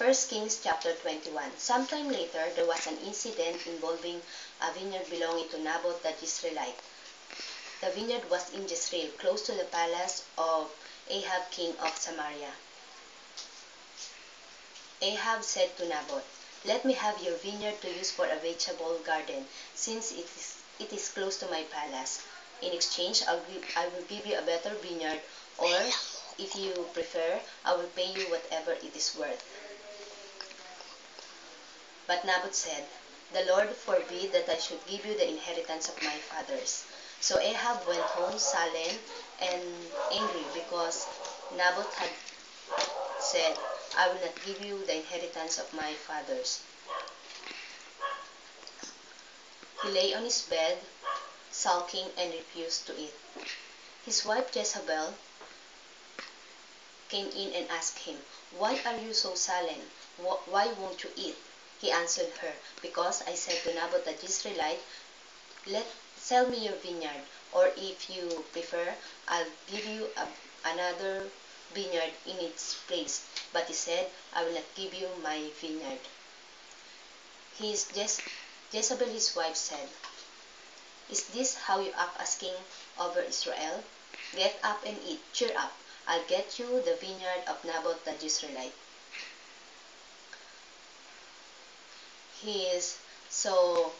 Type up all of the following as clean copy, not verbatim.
1 Kings chapter 21. Sometime later, there was an incident involving a vineyard belonging to Naboth the Jezreelite. The vineyard was in Jezreel, close to the palace of Ahab, king of Samaria. Ahab said to Naboth, "Let me have your vineyard to use for a vegetable garden, since it is close to my palace. In exchange, I will give you a better vineyard, or, if you prefer, I will pay you whatever it is worth." But Naboth said, "The Lord forbid that I should give you the inheritance of my fathers." So Ahab went home sullen and angry because Naboth had said, "I will not give you the inheritance of my fathers." He lay on his bed, sulking, and refused to eat. His wife Jezebel came in and asked him, "Why are you so sullen? Why won't you eat?" He answered her, "Because I said to Naboth the Jezreelite, sell me your vineyard, or if you prefer, I'll give you another vineyard in its place." But he said, "I will not give you my vineyard." Jezebel, his wife, said, "Is this how you act as king over Israel? Get up and eat, cheer up. I'll get you the vineyard of Naboth the Jezreelite." So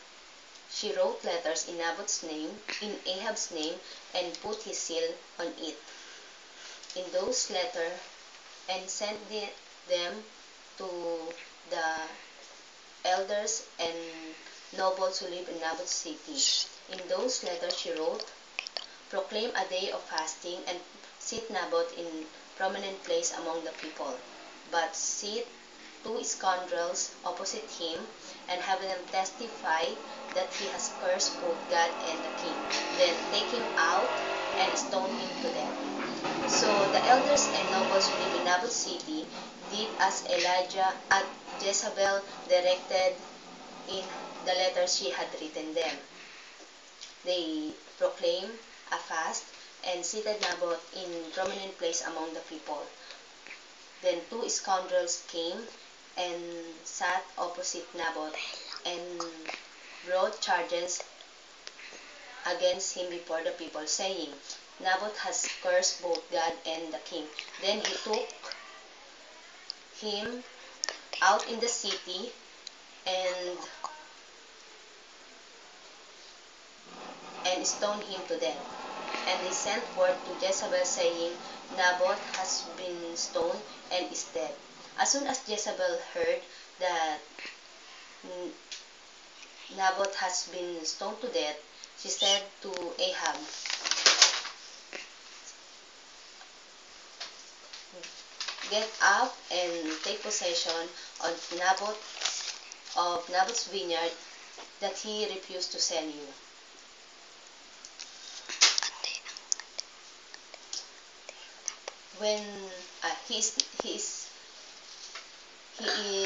she wrote letters in Naboth's name, in Ahab's name, and put his seal on it. In those letters, and sent them to the elders and nobles who live in Naboth's city. In those letters she wrote, "Proclaim a day of fasting and sit Naboth in prominent place among the people, but sit 2 scoundrels opposite him, and have them testify that he has cursed both God and the king. Then take him out and stone him to death." So the elders and nobles who live in Naboth's city did as Elijah and Jezebel directed in the letters she had written them. They proclaimed a fast and seated Naboth in prominent place among the people. Then 2 scoundrels came and sat opposite Naboth and brought charges against him before the people, saying, "Naboth has cursed both God and the king." Then he took him out in the city and stoned him to death. And they sent word to Jezebel, saying, "Naboth has been stoned and is dead." As soon as Jezebel heard that Naboth has been stoned to death, she said to Ahab, "Get up and take possession of Naboth's vineyard that he refused to sell you." When he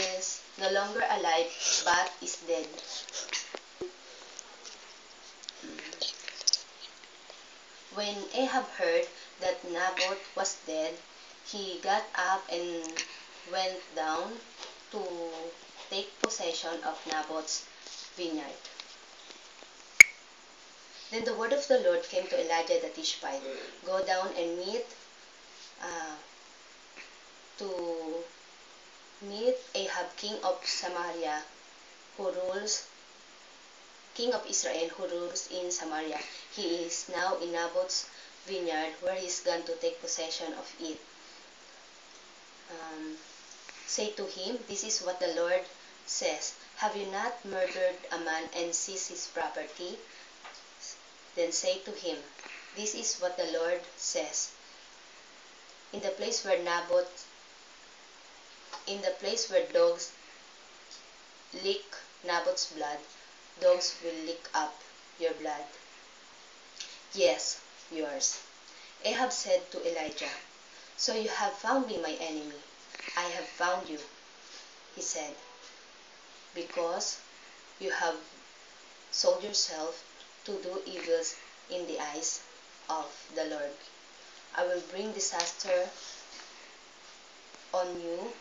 is no longer alive but is dead. When Ahab heard that Naboth was dead, he got up and went down to take possession of Naboth's vineyard. Then the word of the Lord came to Elijah the Tishbite, "Go down and meet Ahab, king of Samaria, king of Israel, who rules in Samaria. He is now in Naboth's vineyard, where he is gone to take possession of it. Say to him, this is what the Lord says, have you not murdered a man and seized his property? Then say to him, this is what the Lord says, in the place where dogs lick Naboth's blood, dogs will lick up your blood. Yes, yours." Ahab said to Elijah, "So you have found me, my enemy." "I have found you," he said, "because you have sold yourself to do evils in the eyes of the Lord. I will bring disaster on you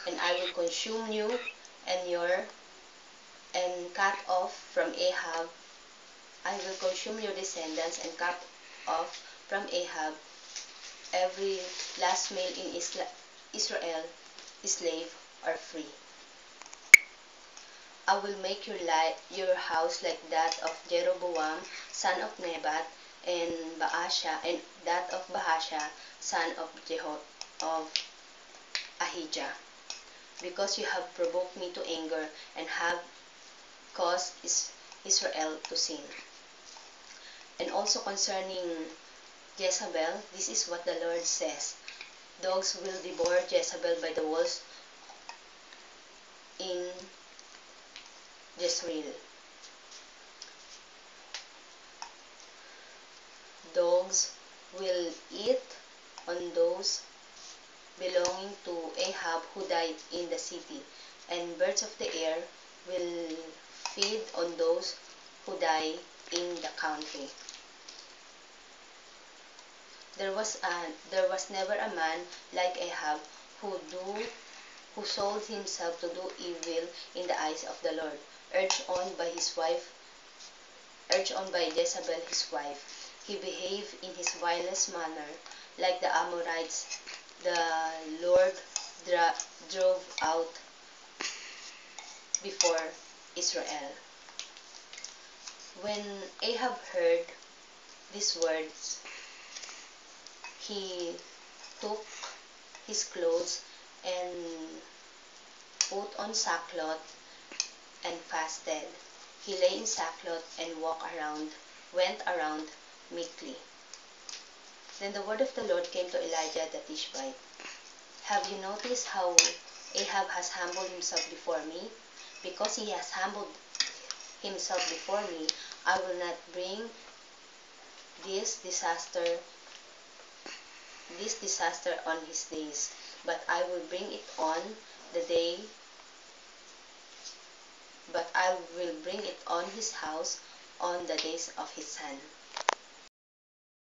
and I will consume you and cut off from Ahab. I will consume your descendants and cut off from Ahab every last male in Israel, slave or free. I will make your house like that of Jeroboam, son of Nebat, and Baasha, and that of Baasha, son of of Ahijah, because you have provoked me to anger and have caused Israel to sin. And also concerning Jezebel, this is what the Lord says: dogs will devour Jezebel by the walls in Jezreel. Dogs will eat on those belonging to Ahab who died in the city, and birds of the air will feed on those who die in the country. There was never a man like Ahab who sold himself to do evil in the eyes of the Lord, urged on by Jezebel his wife. He behaved in his vilest manner, like the Amorites the Lord drove out before Israel. When Ahab heard these words, he took his clothes and put on sackcloth and fasted. He lay in sackcloth and went around meekly. Then the word of the Lord came to Elijah the Tishbite. Have you noticed how Ahab has humbled himself before me? Because he has humbled himself before me, I will not bring this disaster on his days, but I will bring it on the day but I will bring it on his house on the days of his son.